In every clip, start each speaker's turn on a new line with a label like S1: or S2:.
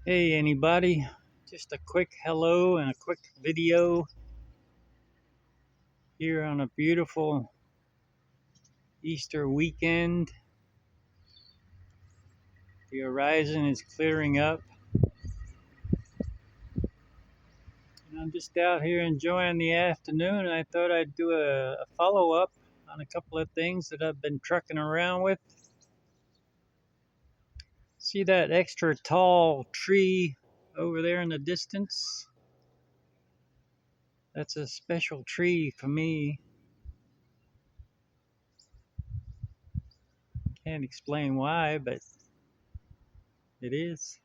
S1: Hey anybody, just a quick hello and a quick video here on a beautiful Easter weekend. The horizon is clearing up and I'm just out here enjoying the afternoon, and I thought I'd do a follow-up on a couple of things that I've been trucking around with. See that extra tall tree over there in the distance? That's a special tree for me. Can't explain why, but it is.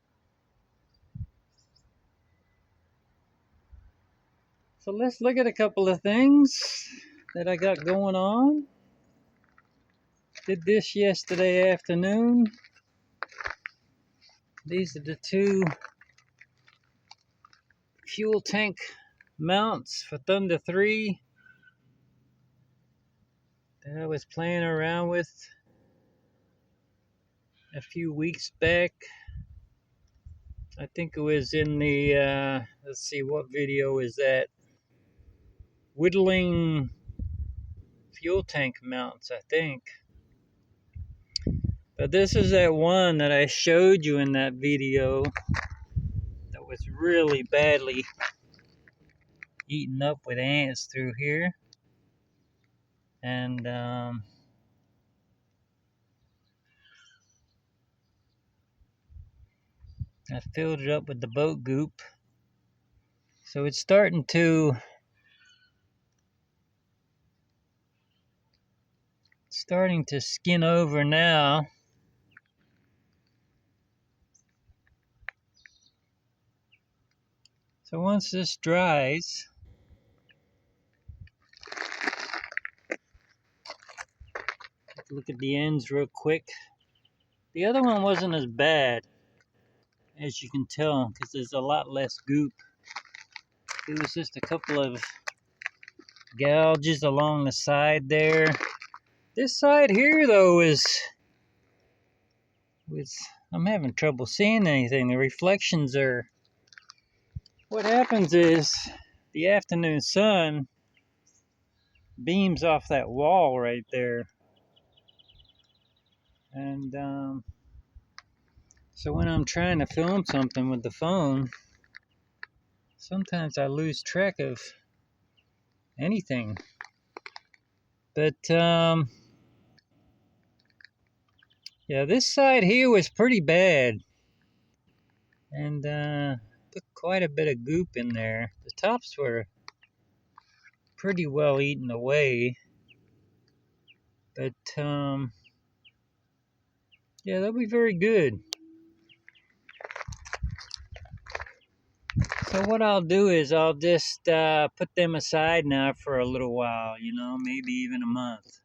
S1: So let's look at a couple of things that I got going on. Did this yesterday afternoon. These are the two fuel tank mounts for Thunder 3 that I was playing around with a few weeks back. I think it was in the, let's see, what video is that? Whittling fuel tank mounts, I think. But this is that one that I showed you in that video that was really badly eaten up with ants through here. And I filled it up with the boat goop. So it's starting to skin over now. So once this dries, look at the ends real quick. The other one wasn't as bad, as you can tell, because there's a lot less goop. It was just a couple of gouges along the side there. This side here, though, I'm having trouble seeing anything. The reflections are... What happens is the afternoon sun beams off that wall right there. And so when I'm trying to film something with the phone, sometimes I lose track of anything. But yeah, this side here was pretty bad, and put quite a bit of goop in there. The tops were pretty well eaten away, but yeah, they'll be very good. So what I'll do is I'll just put them aside now for a little while, maybe even a month,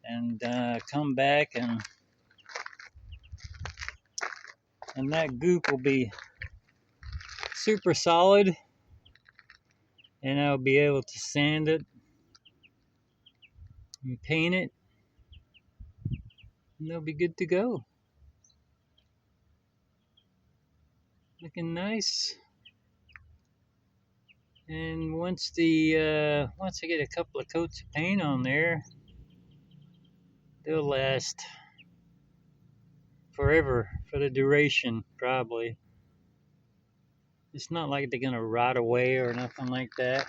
S1: and come back, and that goop will be super solid, and I'll be able to sand it and paint it, and they'll be good to go. Looking nice. And once I get a couple of coats of paint on there, they'll last forever, for the duration, probably. It's not like they're gonna rot away or nothing like that.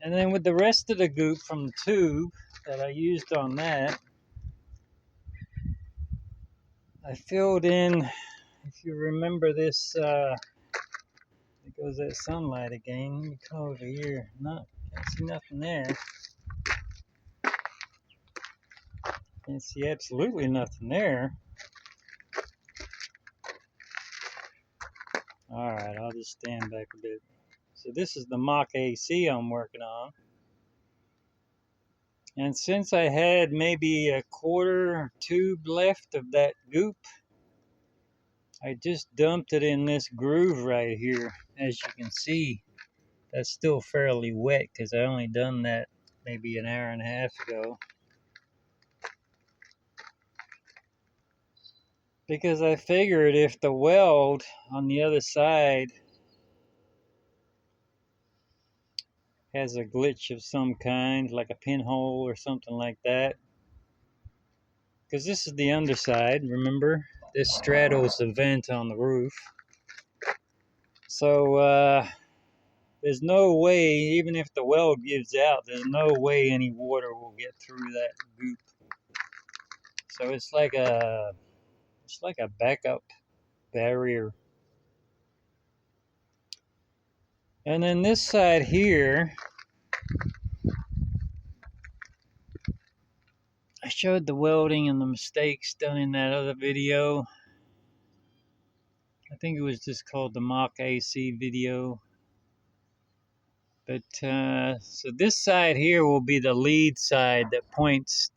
S1: And then with the rest of the goop from the tube that I used on that, I filled in, if you remember this, there goes that sunlight again. Let me come over here. Can't see nothing there. Can't see absolutely nothing there. Alright, I'll just stand back a bit. So this is the mock AC I'm working on. And since I had maybe a quarter tube left of that goop, I just dumped it in this groove right here. As you can see, that's still fairly wet because I only done that maybe an hour and a half ago. Because I figured if the weld on the other side has a glitch of some kind, like a pinhole or something like that, because this is the underside, remember? This straddles the vent on the roof. So there's no way, even if the weld gives out, there's no way any water will get through that goop. So it's like a backup barrier. And then this side here, I showed the welding and the mistakes done in that other video. I think it was just called the mock AC video. But so this side here will be the lead side that points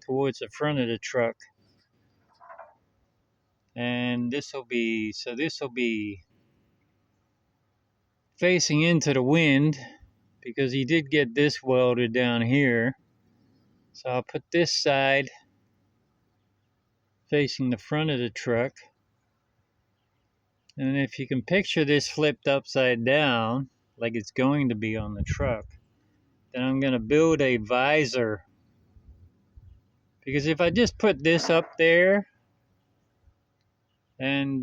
S1: towards the front of the truck. And this will be facing into the wind because he did get this welded down here. So I'll put this side facing the front of the truck. And if you can picture this flipped upside down, like it's going to be on the truck, then I'm going to build a visor. Because if I just put this up there and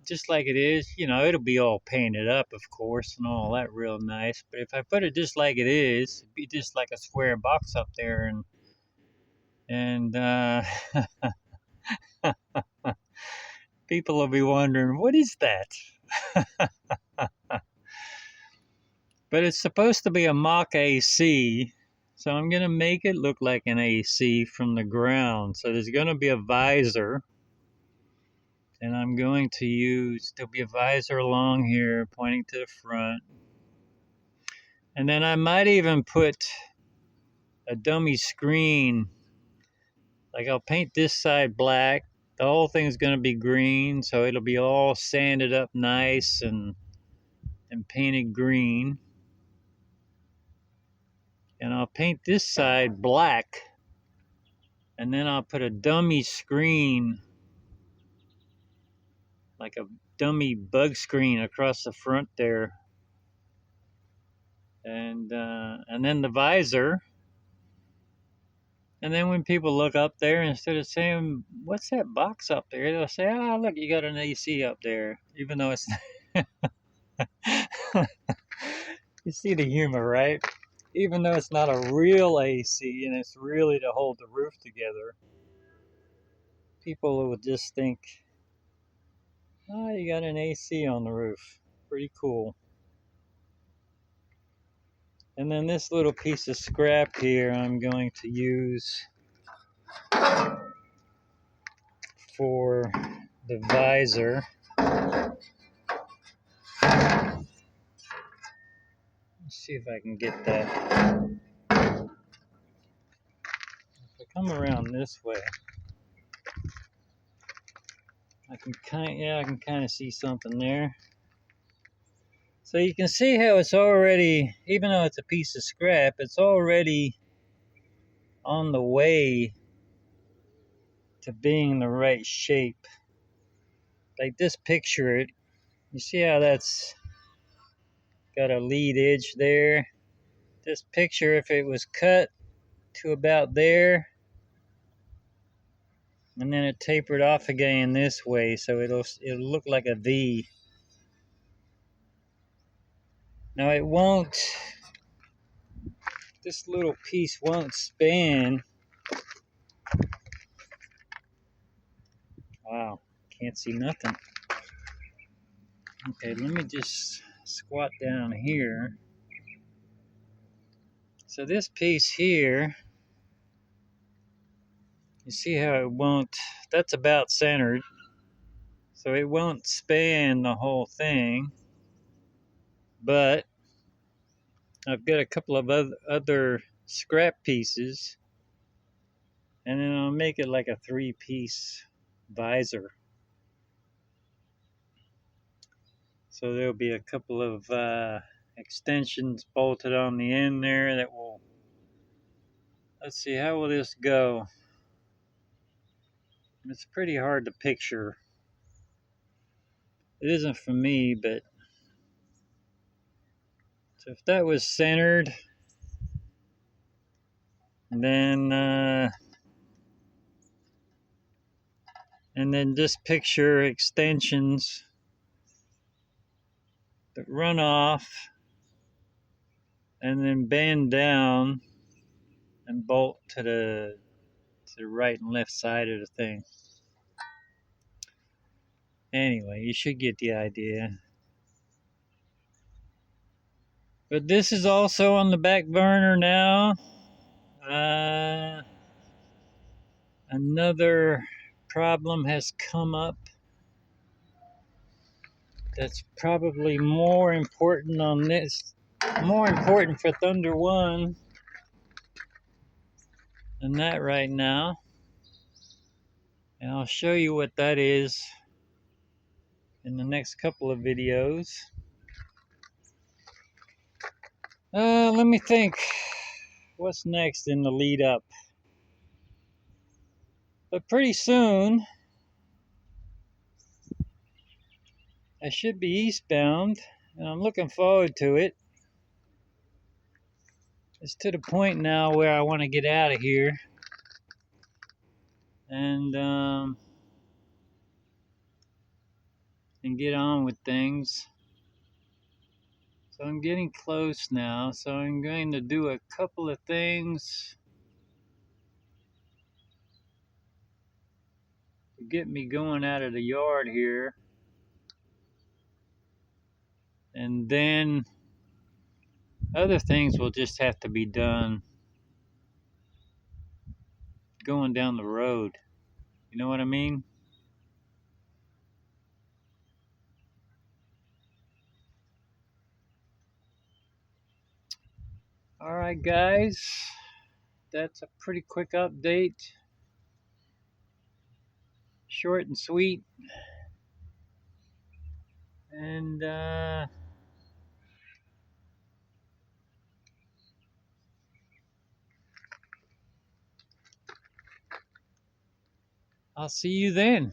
S1: just like it is, you know, it'll be all painted up, of course, and all that real nice. But if I put it just like it is, it'd be just like a square box up there, and people will be wondering, what is that? But it's supposed to be a mock AC, so I'm going to make it look like an AC from the ground. So there's going to be a visor, and I'm going to use, there'll be a visor along here pointing to the front. And then I might even put a dummy screen. Like I'll paint this side black. The whole thing's going to be green, so it'll be all sanded up nice and painted green. And I'll paint this side black. And then I'll put a dummy screen, like a dummy bug screen across the front there. And then the visor. And then when people look up there, instead of saying, what's that box up there? They'll say, oh, look, you got an AC up there. Even though it's... You see the humor, right? Even though it's not a real AC and it's really to hold the roof together, people will just think, oh, you got an AC on the roof. Pretty cool. And then this little piece of scrap here I'm going to use for the visor. Let's see if I can get that. If I come around this way, I can kind of see something there. So you can see how it's already, even though it's a piece of scrap, it's already on the way to being the right shape. Like this picture, you see how that's got a lead edge there? This picture, if it was cut to about there, and then it tapered off again this way, so it'll look like a V. Now it won't, this little piece won't span. Wow, can't see nothing. Okay, let me just squat down here. So this piece here, you see how it won't, that's about centered. So it won't span the whole thing. But I've got a couple of other scrap pieces. And then I'll make it like a 3-piece visor. So there'll be a couple of extensions bolted on the end there that will, let's see, how will this go? It's pretty hard to picture. It isn't for me, but so if that was centered, then and then just picture extensions that run off and then bend down and bolt to the right and left side of the thing. Anyway, you should get the idea. But this is also on the back burner now. Another problem has come up that's probably more important for Thunder 1 than that right now. And I'll show you what that is in the next couple of videos. Let me think. What's next in the lead up? But pretty soon, I should be eastbound, and I'm looking forward to it. It's to the point now where I want to get out of here and get on with things. So I'm getting close now, so I'm going to do a couple of things to get me going out of the yard here. And then other things will just have to be done going down the road. You know what I mean? Alright guys, that's a pretty quick update. Short and sweet. And I'll see you then.